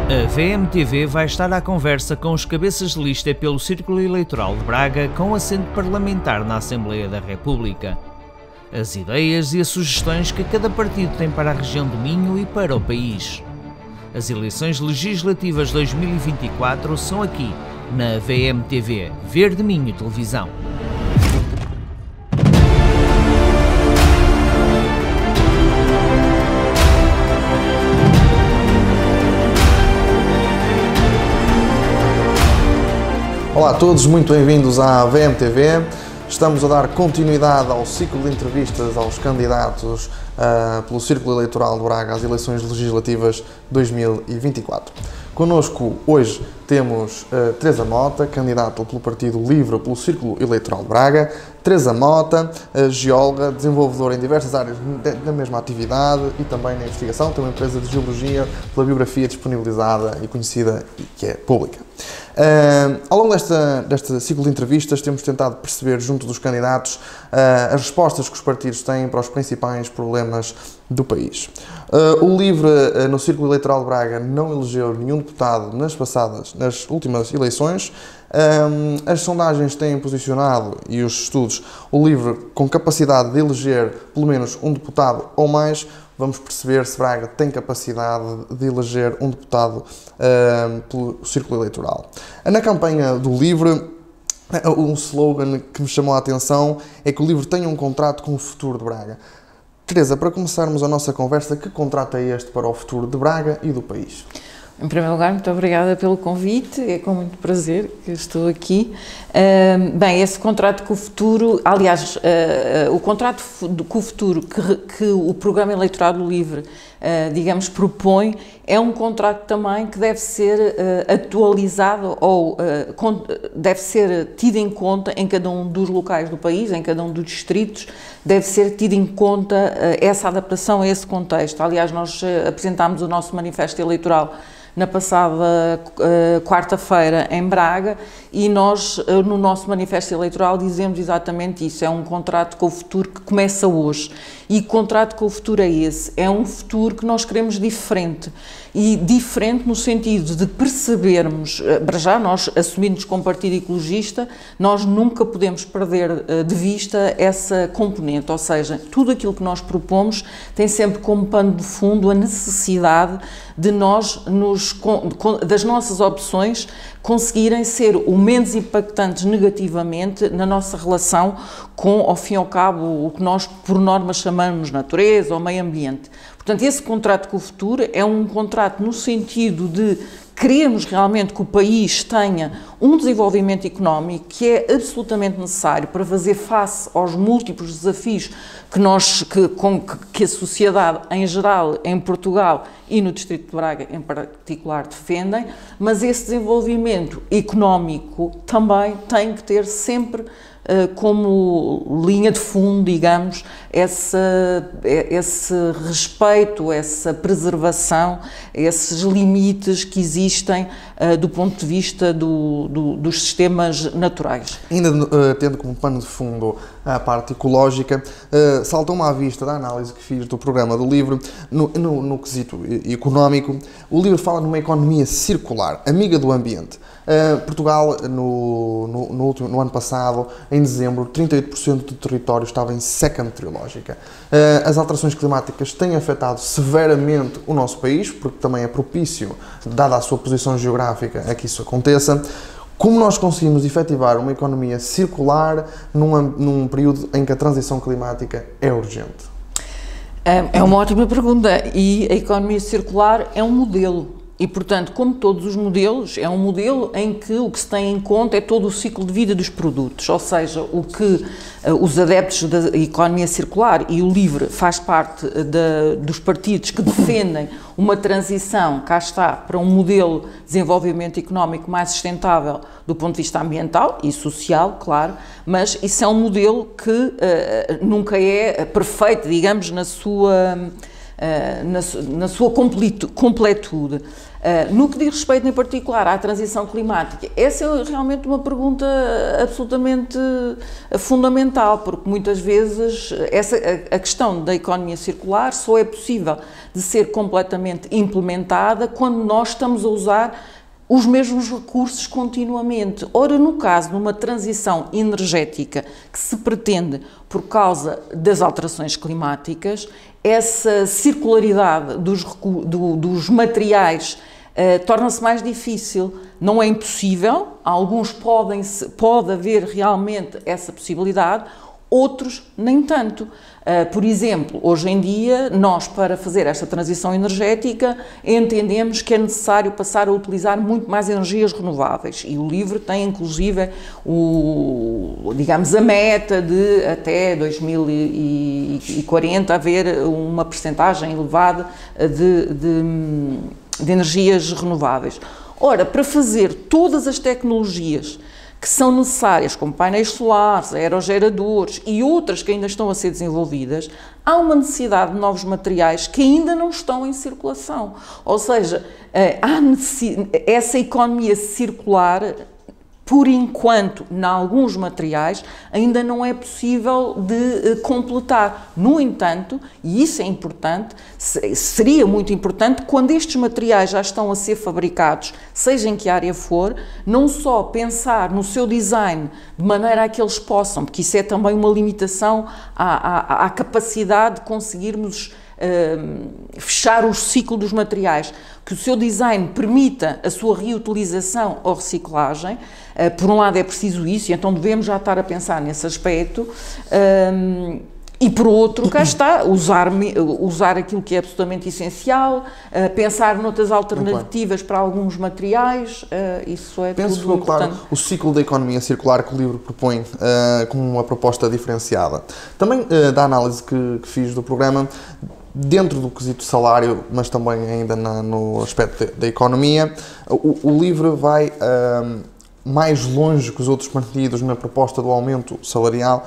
A VMTV vai estar à conversa com os cabeças de lista pelo Círculo Eleitoral de Braga com assento parlamentar na Assembleia da República. As ideias e as sugestões que cada partido tem para a região do Minho e para o país. As eleições legislativas 2024 são aqui, na VMTV, Verde Minho Televisão. Olá a todos, muito bem-vindos à VMTV. Estamos a dar continuidade ao ciclo de entrevistas aos candidatos pelo Círculo Eleitoral de Braga às eleições legislativas 2024. Connosco hoje temos Teresa Mota, candidata pelo Partido Livre pelo Círculo Eleitoral de Braga. Teresa Mota, geóloga, desenvolvedora em diversas áreas da mesma atividade e também na investigação, tem uma empresa de geologia pela biografia disponibilizada e conhecida e que é pública. Ao longo deste ciclo de entrevistas temos tentado perceber junto dos candidatos as respostas que os partidos têm para os principais problemas do país. O Livre no Círculo Eleitoral de Braga não elegeu nenhum deputado nas últimas eleições. As sondagens têm posicionado, e os estudos, o Livre com capacidade de eleger pelo menos um deputado ou mais. Vamos perceber se Braga tem capacidade de eleger um deputado pelo Círculo Eleitoral. Na campanha do Livre, um slogan que me chamou a atenção é que o Livre tem um contrato com o futuro de Braga. Teresa, para começarmos a nossa conversa, que contrato é este para o futuro de Braga e do país? Em primeiro lugar, muito obrigada pelo convite, é com muito prazer que estou aqui. Bem, esse contrato com o futuro, aliás, o contrato com o futuro que o Programa Eleitoral do Livre, digamos, propõe, é um contrato também que deve ser atualizado ou deve ser tido em conta em cada um dos locais do país, em cada um dos distritos, deve ser tido em conta essa adaptação a esse contexto. Aliás, nós apresentámos o nosso manifesto eleitoral na passada quarta-feira em Braga e nós, no nosso manifesto eleitoral, dizemos exatamente isso, é um contrato com o futuro que começa hoje. E que contrato com o futuro é esse? É um futuro que nós queremos diferente. E diferente no sentido de percebermos, para já nós assumindo-nos como partido ecologista, nós nunca podemos perder de vista essa componente, ou seja, tudo aquilo que nós propomos tem sempre como pano de fundo a necessidade de nós, das nossas opções, conseguirem ser o menos impactantes negativamente na nossa relação com, ao fim e ao cabo, o que nós por norma chamamos natureza ou meio ambiente. Portanto, esse contrato com o futuro é um contrato no sentido de queremos realmente que o país tenha um desenvolvimento económico que é absolutamente necessário para fazer face aos múltiplos desafios que a sociedade em geral, em Portugal e no Distrito de Braga em particular defendem, mas esse desenvolvimento económico também tem que ter sempre como linha de fundo, digamos, esse respeito, essa preservação, esses limites que existem do ponto de vista dos sistemas naturais. Ainda tendo como pano de fundo a parte ecológica, saltou-me à vista da análise que fiz do programa do Livre, no quesito económico. O Livre fala numa economia circular, amiga do ambiente. Portugal, no ano passado, em dezembro, 38% do território estava em seca meteorológica. As alterações climáticas têm afetado severamente o nosso país, porque também é propício, dada a sua posição geográfica, a que isso aconteça. Como nós conseguimos efetivar uma economia circular num período em que a transição climática é urgente? É uma ótima pergunta e a economia circular é um modelo. E, portanto, como todos os modelos, é um modelo em que o que se tem em conta é todo o ciclo de vida dos produtos, ou seja, o que os adeptos da economia circular e o Livre faz parte dos partidos que defendem uma transição, cá está, para um modelo de desenvolvimento económico mais sustentável do ponto de vista ambiental e social, claro, mas isso é um modelo que nunca é perfeito, digamos, na sua na sua completude. No que diz respeito, em particular, à transição climática, essa é realmente uma pergunta absolutamente fundamental, porque muitas vezes a questão da economia circular só é possível de ser completamente implementada quando nós estamos a usar os mesmos recursos continuamente. Ora, no caso de uma transição energética que se pretende por causa das alterações climáticas, essa circularidade dos materiais torna-se mais difícil. Não é impossível, pode haver realmente essa possibilidade, outros nem tanto. Por exemplo, hoje em dia, nós, para fazer esta transição energética, entendemos que é necessário passar a utilizar muito mais energias renováveis, e o livro tem inclusive digamos, a meta de até 2040 haver uma percentagem elevada de energias renováveis. Ora, para fazer todas as tecnologias que são necessárias, como painéis solares, aerogeradores e outras que ainda estão a ser desenvolvidas, há uma necessidade de novos materiais que ainda não estão em circulação. Ou seja, essa economia circular, por enquanto, em alguns materiais, ainda não é possível de completar. No entanto, e isso é importante, seria muito importante, quando estes materiais já estão a ser fabricados, seja em que área for, não só pensar no seu design de maneira a que eles possam, porque isso é também uma limitação à capacidade de conseguirmos fechar o ciclo dos materiais, que o seu design permita a sua reutilização ou reciclagem. Por um lado é preciso isso, e então devemos já estar a pensar nesse aspecto, e por outro, cá está, usar aquilo que é absolutamente essencial, pensar noutras alternativas para alguns materiais, isso é Penso tudo importante. Claro, o ciclo da economia circular que o livro propõe como uma proposta diferenciada. Também da análise que fiz do programa, dentro do quesito salário, mas também ainda no aspecto da economia, o livro vai mais longe que os outros partidos na proposta do aumento salarial,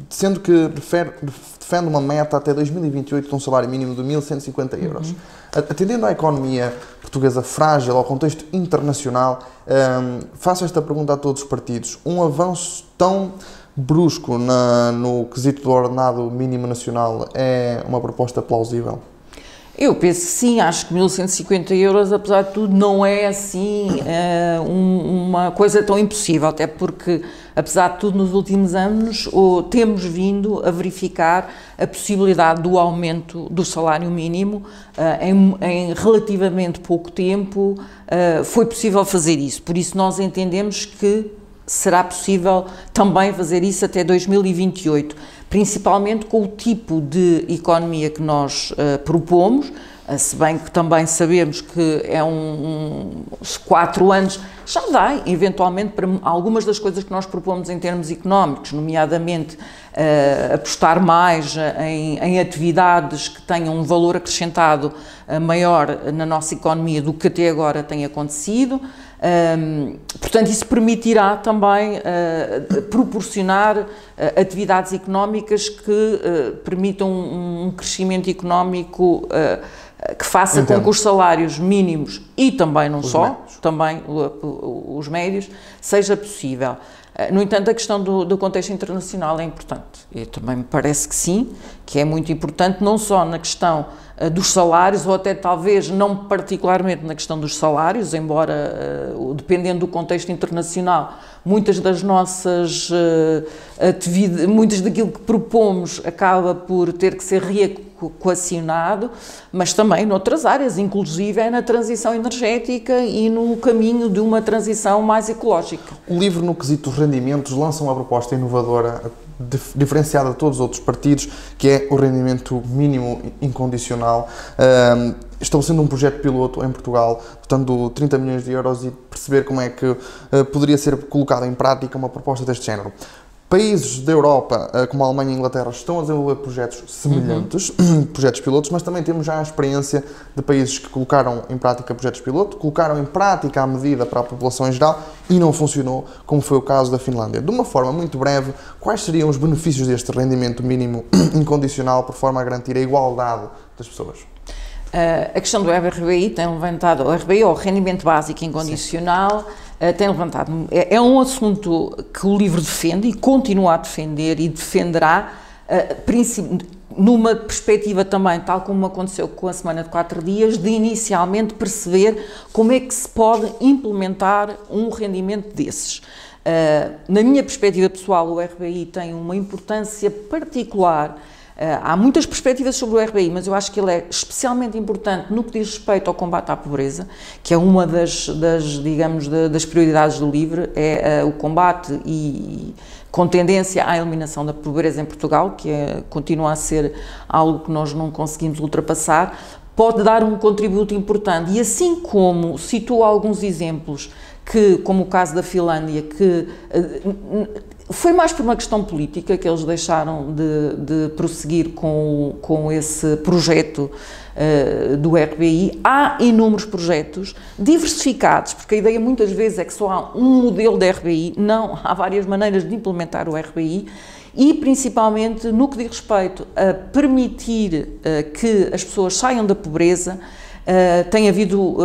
sendo que defende uma meta até 2028 de um salário mínimo de 1.150 euros. Atendendo à economia portuguesa frágil, ao contexto internacional, faço esta pergunta a todos os partidos. Um avanço tão brusco no quesito do ordenado mínimo nacional é uma proposta plausível? Eu penso que sim, acho que 1.150 euros, apesar de tudo, não é assim uma coisa tão impossível, até porque, apesar de tudo, nos últimos anos temos vindo a verificar a possibilidade do aumento do salário mínimo. Em relativamente pouco tempo foi possível fazer isso, por isso nós entendemos que será possível também fazer isso até 2028, principalmente com o tipo de economia que nós propomos, se bem que também sabemos que é uns 4 anos, já dá, eventualmente, para algumas das coisas que nós propomos em termos económicos, nomeadamente apostar mais em atividades que tenham um valor acrescentado maior na nossa economia do que até agora tem acontecido. Portanto, isso permitirá também proporcionar atividades económicas que permitam um crescimento económico que faça com que os salários mínimos e também não só, também os médios, seja possível. No entanto, a questão do contexto internacional é importante. E também me parece que sim, que é muito importante, não só na questão dos salários, ou até talvez não particularmente na questão dos salários, embora, dependendo do contexto internacional, muitas das nossas atividades, muitas daquilo que propomos acaba por ter que ser reequacionado, mas também noutras áreas, inclusive na transição energética e no caminho de uma transição mais ecológica. O livro, no quesito dos rendimentos, lança uma proposta inovadora, diferenciada de todos os outros partidos, que é o rendimento mínimo incondicional, estabelecendo um projeto piloto em Portugal, portanto 30 milhões de euros, e perceber como é que poderia ser colocado em prática uma proposta deste género. Países da Europa, como a Alemanha e a Inglaterra, estão a desenvolver projetos semelhantes, projetos pilotos, mas também temos já a experiência de países que colocaram em prática projetos piloto, colocaram em prática a medida para a população em geral e não funcionou, como foi o caso da Finlândia. De uma forma muito breve, quais seriam os benefícios deste rendimento mínimo incondicional por forma a garantir a igualdade das pessoas? A questão do RBI tem levantado, o RBI, ou o rendimento básico incondicional, tem levantado, é um assunto que o LIVRE defende e continua a defender e defenderá, numa perspectiva também, tal como aconteceu com a semana de 4 dias, de inicialmente perceber como é que se pode implementar um rendimento desses. Na minha perspectiva pessoal, o RBI tem uma importância particular. Há muitas perspectivas sobre o RBI, mas eu acho que ele é especialmente importante no que diz respeito ao combate à pobreza, que é uma das prioridades do LIVRE, é o combate e com tendência à eliminação da pobreza em Portugal, que continua a ser algo que nós não conseguimos ultrapassar, pode dar um contributo importante. E assim como citou alguns exemplos, como o caso da Finlândia, que foi mais por uma questão política que eles deixaram de prosseguir com esse projeto do RBI. Há inúmeros projetos diversificados, porque a ideia muitas vezes é que só há um modelo de RBI. Não, há várias maneiras de implementar o RBI e, principalmente, no que diz respeito a permitir que as pessoas saiam da pobreza, tem havido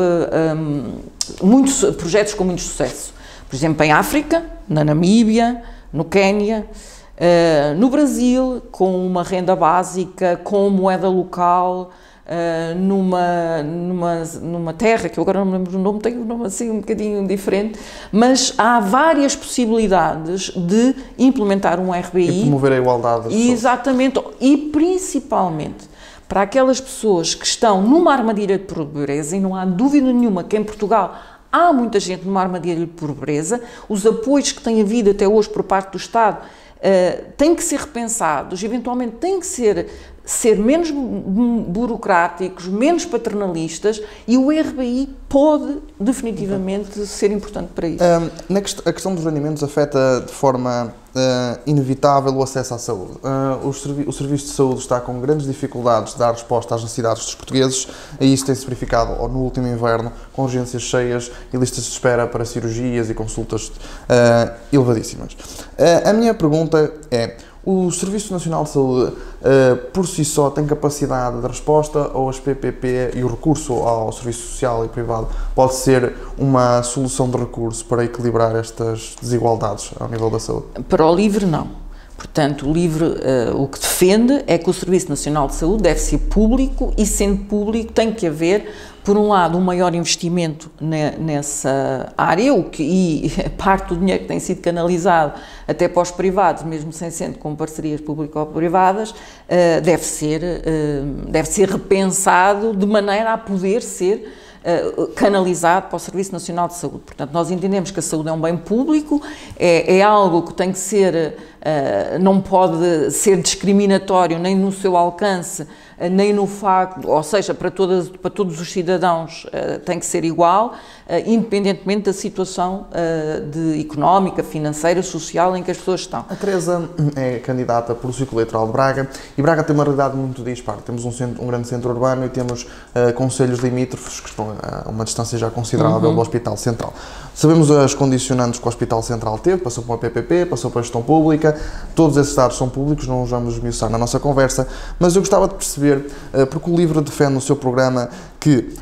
muitos projetos com muito sucesso. Por exemplo, em África, na Namíbia, no Quénia, no Brasil, com uma renda básica, com moeda local, numa terra, que eu agora não me lembro do nome, tem um nome assim um bocadinho diferente, mas há várias possibilidades de implementar um RBI. E promover a igualdade das pessoas. Exatamente, e principalmente para aquelas pessoas que estão numa armadilha de pobreza, e não há dúvida nenhuma que em Portugal há muita gente numa armadilha de pobreza, os apoios que tem havido até hoje por parte do Estado têm que ser repensados, eventualmente têm que ser menos burocráticos, menos paternalistas, e o RBI pode definitivamente ser importante para isso. A questão dos rendimentos afeta de forma inevitável o acesso à saúde. O Serviço de Saúde está com grandes dificuldades de dar resposta às necessidades dos portugueses, e isso tem-se verificado no último inverno, com urgências cheias e listas de espera para cirurgias e consultas elevadíssimas. A minha pergunta é: o Serviço Nacional de Saúde, por si só, tem capacidade de resposta, ou as PPP e o recurso ao serviço social e privado pode ser uma solução de recurso para equilibrar estas desigualdades ao nível da saúde? Para o LIVRE, não. Portanto, o LIVRE o que defende é que o Serviço Nacional de Saúde deve ser público, e sendo público tem que haver, por um lado, um maior investimento nessa área, e parte do dinheiro que tem sido canalizado até para os privados, mesmo sem sendo com parcerias público-privadas, deve ser repensado de maneira a poder ser canalizado para o Serviço Nacional de Saúde. Portanto, nós entendemos que a saúde é um bem público, é algo que tem que ser, não pode ser discriminatório nem no seu alcance, nem no facto, ou seja, para todos os cidadãos tem que ser igual, independentemente da situação económica, financeira, social em que as pessoas estão. A Teresa é candidata pelo Círculo Eleitoral de Braga, e Braga tem uma realidade muito dispar. Temos um grande centro urbano e temos concelhos limítrofes que estão a uma distância já considerável do Hospital Central. Sabemos as condicionantes que o Hospital Central teve, passou por uma PPP, passou por a gestão pública, todos esses dados são públicos, não os vamos esmiuçar na nossa conversa, mas eu gostava de perceber, porque o LIVRE defende no seu programa que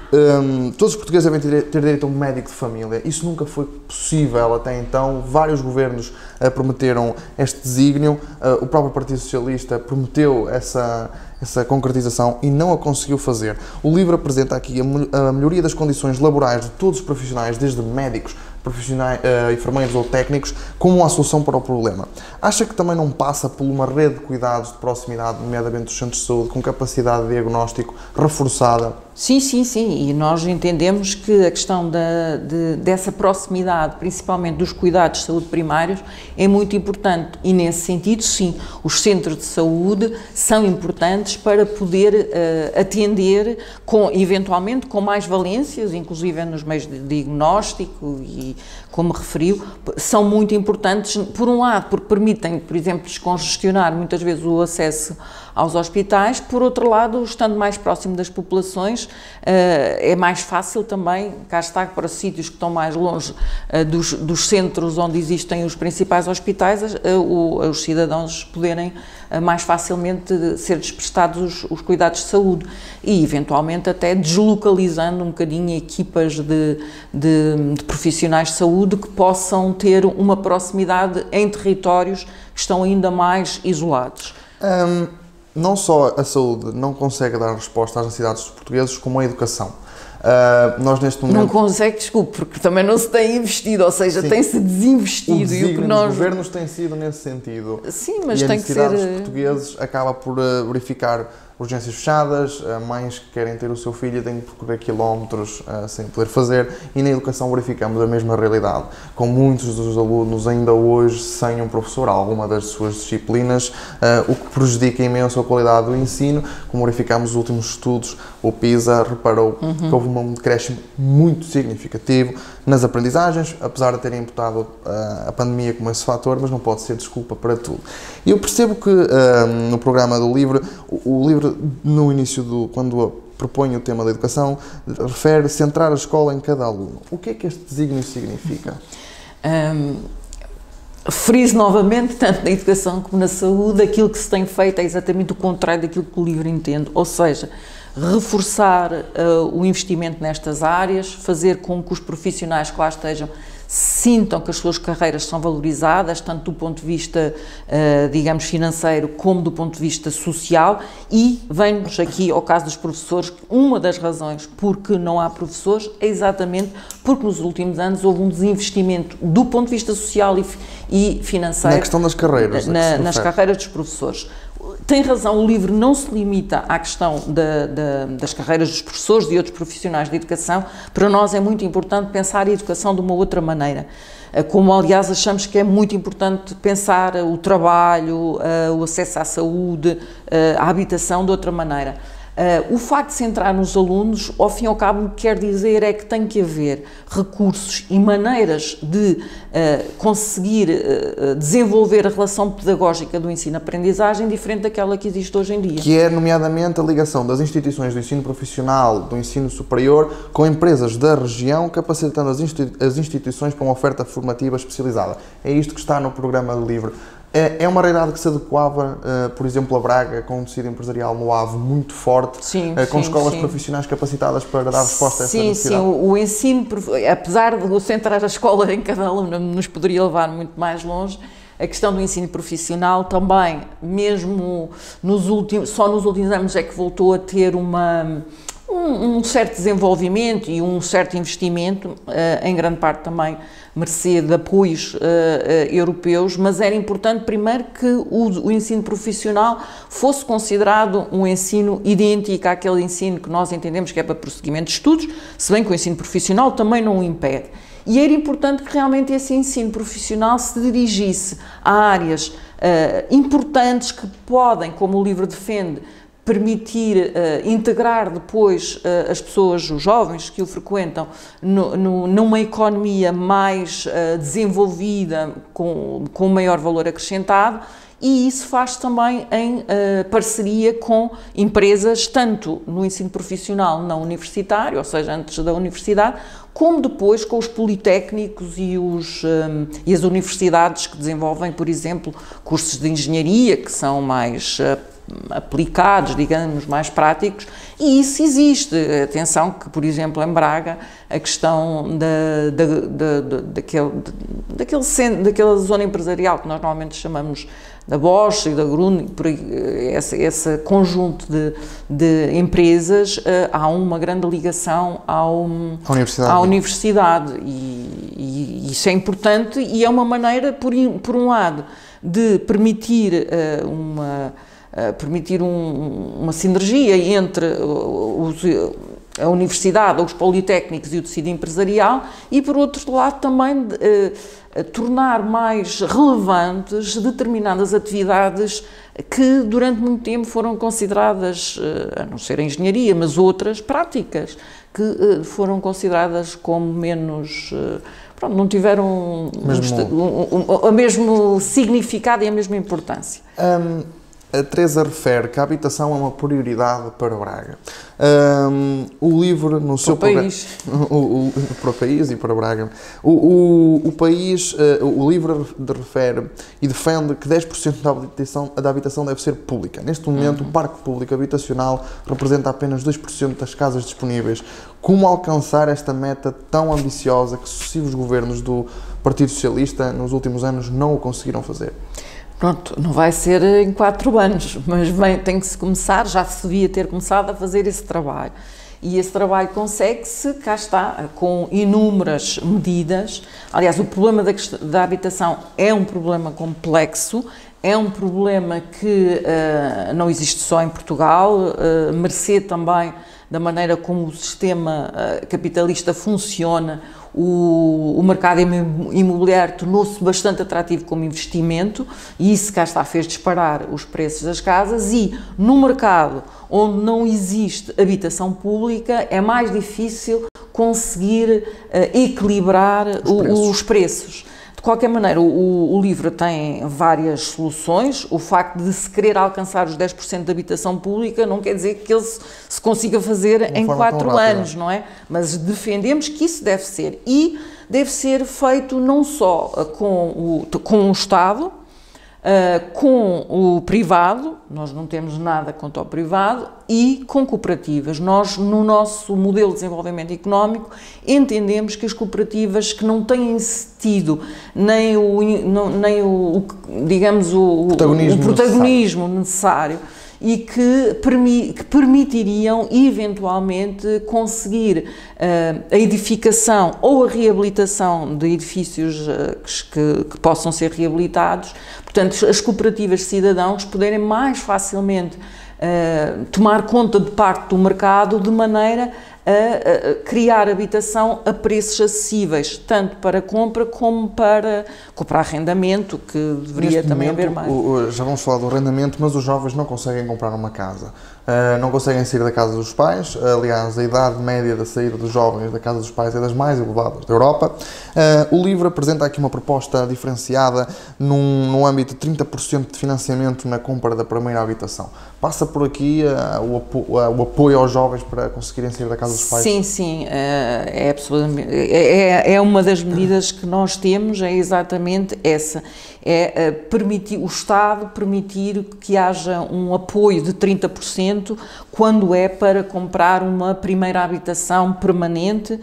todos os portugueses devem ter direito a um médico de família. Isso nunca foi possível até então. Vários governos prometeram este desígnio, o próprio Partido Socialista prometeu essa concretização e não a conseguiu fazer. O LIVRE apresenta aqui a melhoria das condições laborais de todos os profissionais, desde médicos, profissionais, enfermeiros ou técnicos, como a solução para o problema. Acha que também não passa por uma rede de cuidados de proximidade, nomeadamente dos centros de saúde, com capacidade de diagnóstico reforçada, Sim, sim, sim, e nós entendemos que a questão dessa proximidade, principalmente dos cuidados de saúde primários, é muito importante e nesse sentido, sim, os centros de saúde são importantes para poder atender, eventualmente com mais valências, inclusive nos meios de diagnóstico e, como referiu, são muito importantes, por um lado, porque permitem, por exemplo, descongestionar muitas vezes o acesso aos hospitais, por outro lado, estando mais próximo das populações, é mais fácil também, cá está, para sítios que estão mais longe dos centros onde existem os principais hospitais, os cidadãos poderem mais facilmente ser-lhes prestados os cuidados de saúde e, eventualmente, até deslocalizando um bocadinho equipas de profissionais de saúde que possam ter uma proximidade em territórios que estão ainda mais isolados. Não só a saúde não consegue dar resposta às necessidades dos portugueses, como a educação. Nós neste momento... Não consegue, desculpe, porque também não se tem investido, ou seja, tem-se desinvestido. O desígnio dos governos tem sido nesse sentido. Sim, mas e tem que ser... a necessidade dos portugueses acaba por verificar urgências fechadas, mães que querem ter o seu filho e têm que percorrer quilómetros sem poder fazer, e na educação verificamos a mesma realidade, com muitos dos alunos ainda hoje sem um professor a alguma das suas disciplinas, o que prejudica imenso a qualidade do ensino. Como verificamos nos últimos estudos, o PISA reparou que houve um decréscimo muito significativo nas aprendizagens, apesar de terem imputado a pandemia como esse fator, mas não pode ser desculpa para tudo. E eu percebo que no programa do livro, o livro no início, quando propõe o tema da educação, refere centrar a escola em cada aluno. O que é que este desígnio significa? Friso novamente, tanto na educação como na saúde, aquilo que se tem feito é exatamente o contrário daquilo que o livro entende, ou seja, reforçar o investimento nestas áreas, fazer com que os profissionais que lá estejam sintam que as suas carreiras são valorizadas, tanto do ponto de vista, digamos, financeiro, como do ponto de vista social, e vem-nos aqui ao caso dos professores, uma das razões porque não há professores é exatamente porque nos últimos anos houve um desinvestimento do ponto de vista social e financeiro na questão das carreiras, nas carreiras dos professores. Tem razão, o livro não se limita à questão das carreiras dos professores e outros profissionais de educação. Para nós é muito importante pensar a educação de uma outra maneira. Como, aliás, achamos que é muito importante pensar o trabalho, o acesso à saúde, a habitação de outra maneira. O facto de se centrar nos alunos, ao fim e ao cabo, o que quer dizer é que tem que haver recursos e maneiras de conseguir desenvolver a relação pedagógica do ensino-aprendizagem diferente daquela que existe hoje em dia. Que é, nomeadamente, a ligação das instituições do ensino profissional, do ensino superior, com empresas da região, capacitando as instituições para uma oferta formativa especializada. É isto que está no programa do livro. É uma realidade que se adequava, por exemplo, a Braga, com um tecido empresarial no Ave muito forte, com escolas profissionais capacitadas para dar resposta a essa necessidade? Sim, o ensino, apesar de centrar a escola em cada aluno, nos poderia levar muito mais longe. A questão do ensino profissional também, mesmo só nos últimos anos é que voltou a ter um certo desenvolvimento e um certo investimento, em grande parte também mercê de apoios europeus, mas era importante primeiro que o ensino profissional fosse considerado um ensino idêntico àquele ensino que nós entendemos que é para prosseguimento de estudos, se bem que o ensino profissional também não o impede. E era importante que realmente esse ensino profissional se dirigisse a áreas importantes que podem, como o livro defende, permitir integrar depois as pessoas, os jovens que o frequentam, numa economia mais desenvolvida, com maior valor acrescentado, e isso faz também em parceria com empresas, tanto no ensino profissional não universitário, ou seja, antes da universidade, como depois com os politécnicos e as universidades que desenvolvem, por exemplo, cursos de engenharia, que são mais aplicados, digamos, mais práticos, e isso existe. Atenção que, por exemplo, em Braga, a questão daquela zona empresarial que nós normalmente chamamos da Bosch e da Grun, esse conjunto de empresas, há uma grande ligação à universidade e isso é importante e é uma maneira, por um lado, de permitir uma sinergia entre a universidade, os politécnicos e o tecido empresarial, e por outro lado também tornar mais relevantes determinadas atividades que durante muito tempo foram consideradas, a não ser a engenharia, mas outras práticas, que foram consideradas como menos... Pronto, não tiveram o mesmo significado e a mesma importância. A Teresa refere que a habitação é uma prioridade para Braga. O livro, no seu país. Para o país e para Braga. O livro refere e defende que 10% da habitação deve ser pública. Neste momento, o parque público habitacional representa apenas 2% das casas disponíveis. Como alcançar esta meta tão ambiciosa que sucessivos governos do Partido Socialista nos últimos anos não o conseguiram fazer? Pronto, não vai ser em 4 anos, mas bem, tem que se começar, já se devia ter começado a fazer esse trabalho. E esse trabalho consegue-se, cá está, com inúmeras medidas. Aliás, o problema da habitação é um problema complexo, é um problema que não existe só em Portugal, mercê também da maneira como o sistema capitalista funciona. O mercado imobiliário tornou-se bastante atrativo como investimento e isso, cá está, fez disparar os preços das casas, e no mercado onde não existe habitação pública é mais difícil conseguir equilibrar os preços. De qualquer maneira, o livro tem várias soluções. O facto de se querer alcançar os 10% de habitação pública não quer dizer que ele se consiga fazer em 4 anos, não é? Mas defendemos que isso deve ser. E deve ser feito não só com o Estado, com o privado, nós não temos nada contra o privado, e com cooperativas. Nós, no nosso modelo de desenvolvimento económico, entendemos que as cooperativas que não têm tido nem o protagonismo necessário e que permitiriam eventualmente conseguir a edificação ou a reabilitação de edifícios que possam ser reabilitados. Portanto, as cooperativas de cidadãos poderem mais facilmente tomar conta de parte do mercado de maneira a criar habitação a preços acessíveis, tanto para compra como para arrendamento, que deveria Neste também momento, haver mais. Já vamos falar do arrendamento, mas os jovens não conseguem comprar uma casa. Não conseguem sair da casa dos pais. Aliás, a idade média da saída dos jovens da casa dos pais é das mais elevadas da Europa. O livro apresenta aqui uma proposta diferenciada no âmbito de 30% de financiamento na compra da primeira habitação. Passa por aqui o apoio aos jovens para conseguirem sair da casa dos pais? Sim, é uma das medidas que nós temos, é exatamente essa, permitir o Estado permitir que haja um apoio de 30% quando é para comprar uma primeira habitação permanente.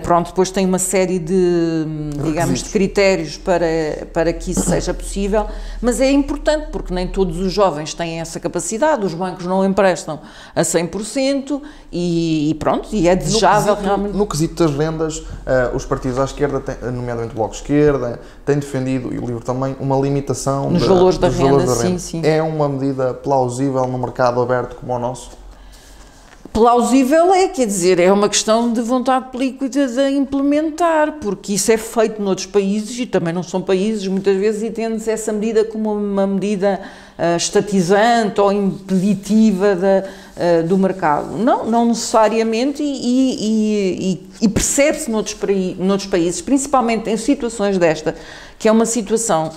Pronto, depois tem uma série de, digamos, de critérios para que isso seja possível, mas é importante porque nem todos os jovens têm essa capacidade, os bancos não emprestam a 100% e pronto, e é desejável realmente. No quesito das rendas, os partidos à esquerda, nomeadamente o Bloco de Esquerda, têm defendido, e o livro também, uma limitação nos valores da renda. Sim. É uma medida plausível no mercado aberto como o nosso? Plausível quer dizer, é uma questão de vontade política de implementar, porque isso é feito noutros países e também não são países, muitas vezes entende-se essa medida como uma medida estatizante ou impeditiva do mercado. Não necessariamente, e percebe-se noutros países, principalmente em situações desta, que é uma situação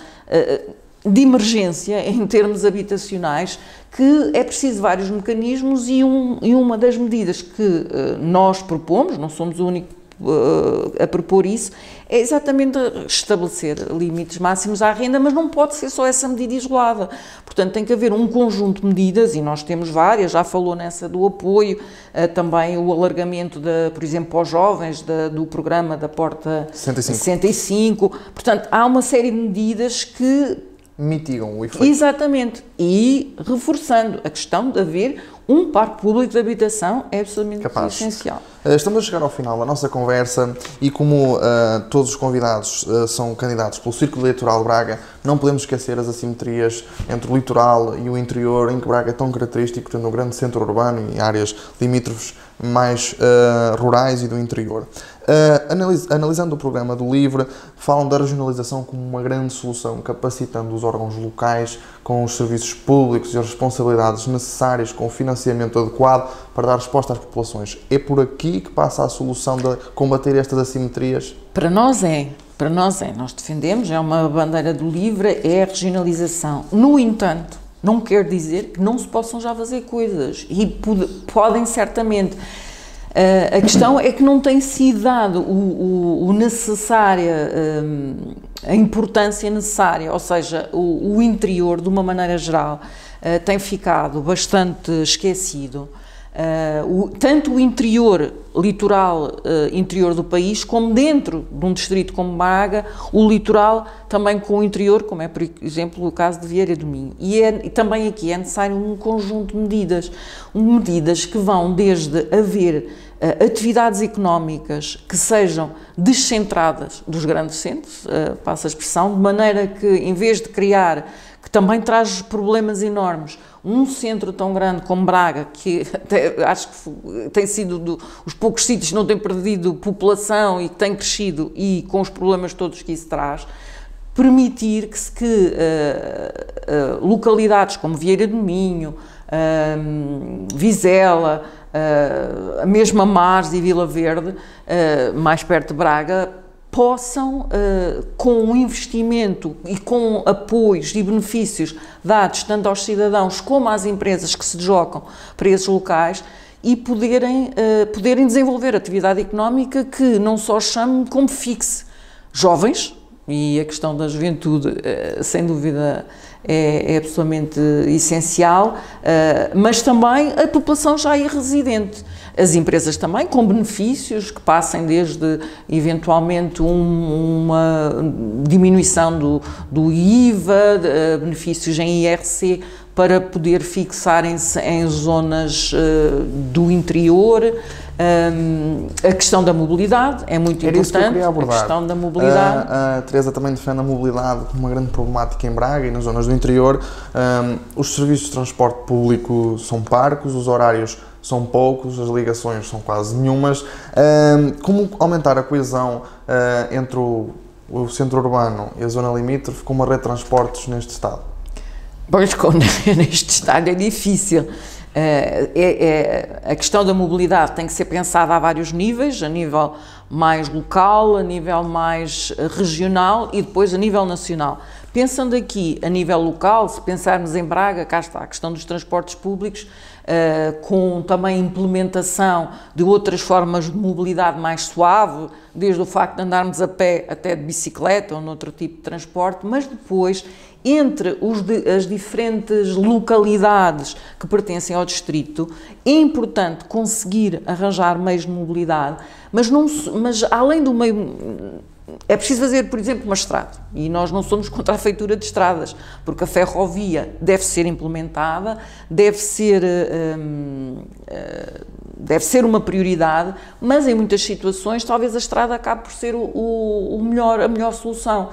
de emergência em termos habitacionais, que é preciso vários mecanismos e uma das medidas que nós propomos, não somos o único a propor isso, é exatamente estabelecer limites máximos à renda, mas não pode ser só essa medida isolada. Portanto, tem que haver um conjunto de medidas, e nós temos várias, já falou nessa do apoio, também o alargamento, por exemplo, aos jovens, do programa da Porta 65. Portanto, há uma série de medidas que mitigam o efeito. Exatamente. E reforçando a questão de haver um parque público de habitação é absolutamente capaz. Essencial. Estamos a chegar ao final da nossa conversa e como todos os convidados são candidatos pelo Círculo Eleitoral de Braga, não podemos esquecer as assimetrias entre o litoral e o interior, em que Braga é tão característico, tendo um grande centro urbano e áreas limítrofes mais rurais e do interior. Analisando o programa do LIVRE, falam da regionalização como uma grande solução, capacitando os órgãos locais com os serviços públicos e as responsabilidades necessárias com o financiamento adequado para dar resposta às populações. É por aqui que passa a solução de combater estas assimetrias? Para nós é. Nós defendemos, é uma bandeira do LIVRE, é a regionalização. No entanto, não quer dizer que não se possam já fazer coisas, e podem certamente. A questão é que não tem sido dado a importância necessária, ou seja, o interior, de uma maneira geral, tem ficado bastante esquecido. Tanto o interior, litoral interior do país, como dentro de um distrito como Braga, o litoral também com o interior, como é, por exemplo, o caso de Vieira do Minho. E também aqui é necessário um conjunto de medidas que vão desde haver atividades económicas que sejam descentradas dos grandes centros, passa a expressão, de maneira que, em vez de criar, que também traz problemas enormes, um centro tão grande como Braga, que até acho que tem sido os poucos sítios que não têm perdido população e que tem crescido, e com os problemas todos que isso traz, permitir que localidades como Vieira do Minho, Vizela, a mesma Mares e Vila Verde, mais perto de Braga, possam, com um investimento e com apoios e benefícios dados tanto aos cidadãos como às empresas que se deslocam para esses locais, e poderem desenvolver atividade económica que não só chame como fixe jovens, e a questão da juventude, sem dúvida, é absolutamente essencial, mas também a população já é residente. As empresas também, com benefícios que passem desde, eventualmente, uma diminuição do IVA, benefícios em IRC, para poder fixarem-se em zonas do interior. A questão da mobilidade é muito importante. Isso que eu queria abordar. A questão da mobilidade. A Teresa também defende a mobilidade como uma grande problemática em Braga e nas zonas do interior. Os serviços de transporte público são parcos, os horários são poucos, as ligações são quase nenhumas. Como aumentar a coesão entre o centro urbano e a zona limítrofe com uma rede de transportes neste estado? Pois, neste estado é difícil. A questão da mobilidade tem que ser pensada a vários níveis, a nível mais local, a nível mais regional e depois a nível nacional. Pensando aqui a nível local, se pensarmos em Braga, cá está a questão dos transportes públicos, com também implementação de outras formas de mobilidade mais suave, desde o facto de andarmos a pé até de bicicleta ou noutro tipo de transporte, mas depois, entre as diferentes localidades que pertencem ao distrito, é importante conseguir arranjar meios de mobilidade, mas além do meio... É preciso fazer, por exemplo, uma estrada, e nós não somos contra a feitura de estradas, porque a ferrovia deve ser implementada, deve ser uma prioridade, mas em muitas situações talvez a estrada acabe por ser a melhor solução.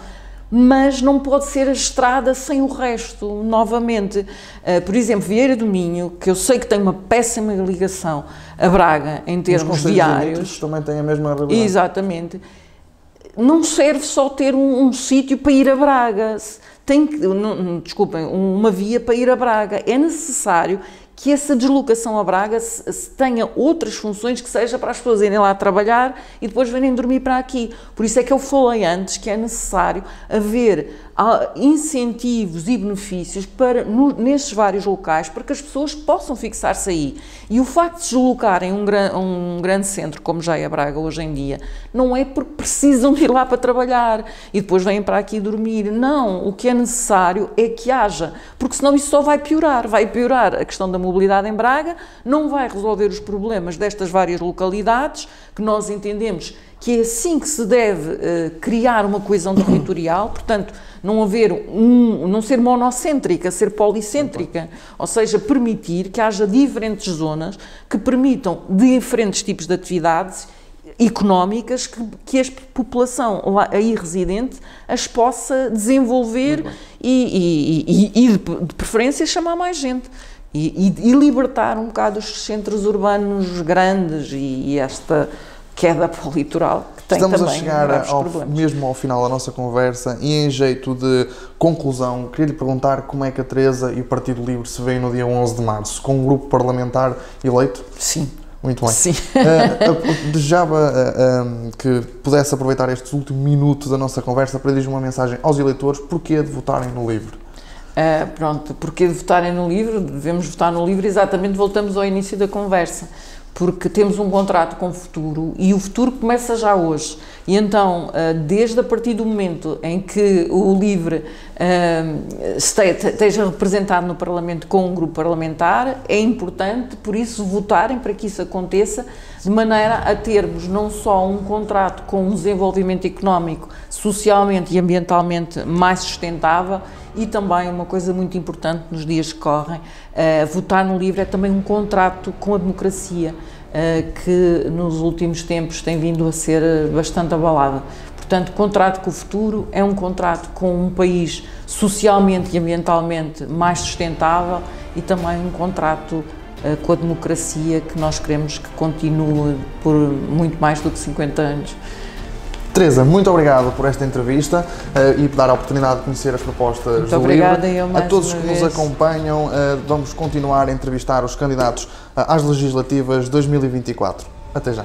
Mas não pode ser a estrada sem o resto, novamente. Por exemplo, Vieira do Minho, que eu sei que tem uma péssima ligação a Braga em termos viários. Também tem a mesma realidade. Exatamente. Não serve só ter um sítio para ir a Braga, desculpem, uma via para ir a Braga. É necessário que essa deslocação a Braga se tenha outras funções, que seja para as pessoas irem lá trabalhar e depois virem dormir para aqui. Por isso é que eu falei antes que é necessário haver incentivos e benefícios nesses vários locais para que as pessoas possam fixar-se aí. E o facto de se deslocarem a um grande centro, como já é Braga hoje em dia, não é porque precisam de ir lá para trabalhar e depois vêm para aqui dormir. Não, o que é necessário é que haja, porque senão isso só vai piorar a questão da mobilidade em Braga, não vai resolver os problemas destas várias localidades que nós entendemos que é assim que se deve criar uma coesão territorial, portanto, não ser monocêntrica, ser policêntrica, ou seja, permitir que haja diferentes zonas que permitam diferentes tipos de atividades económicas que a população lá, aí residente as possa desenvolver e de preferência chamar mais gente e libertar um bocado os centros urbanos grandes e esta queda para o litoral que tem Estamos também a chegar mesmo ao final da nossa conversa e em jeito de conclusão queria lhe perguntar como é que a Teresa e o Partido Livre se veem no dia 11 de março, com um grupo parlamentar eleito? Sim. Muito bem. Sim. Desejava que pudesse aproveitar estes últimos minutos da nossa conversa para dirigir uma mensagem aos eleitores, porquê de votarem no LIVRE? Porquê de votarem no LIVRE? Devemos votar no LIVRE, exatamente, voltamos ao início da conversa, porque temos um contrato com o futuro e o futuro começa já hoje. E então, desde a partir do momento em que o LIVRE esteja representado no Parlamento com um grupo parlamentar, é importante, por isso, votarem para que isso aconteça, de maneira a termos não só um contrato com um desenvolvimento económico, socialmente e ambientalmente mais sustentável, e também uma coisa muito importante nos dias que correm, votar no LIVRE é também um contrato com a democracia, que nos últimos tempos tem vindo a ser bastante abalada. Portanto, contrato com o futuro é um contrato com um país socialmente e ambientalmente mais sustentável e também um contrato com a democracia que nós queremos que continue por muito mais do que 50 anos. Teresa, muito obrigado por esta entrevista e por dar a oportunidade de conhecer as propostas muito do LIVRE. A todos que nos acompanham, vamos continuar a entrevistar os candidatos às legislativas 2024. Até já.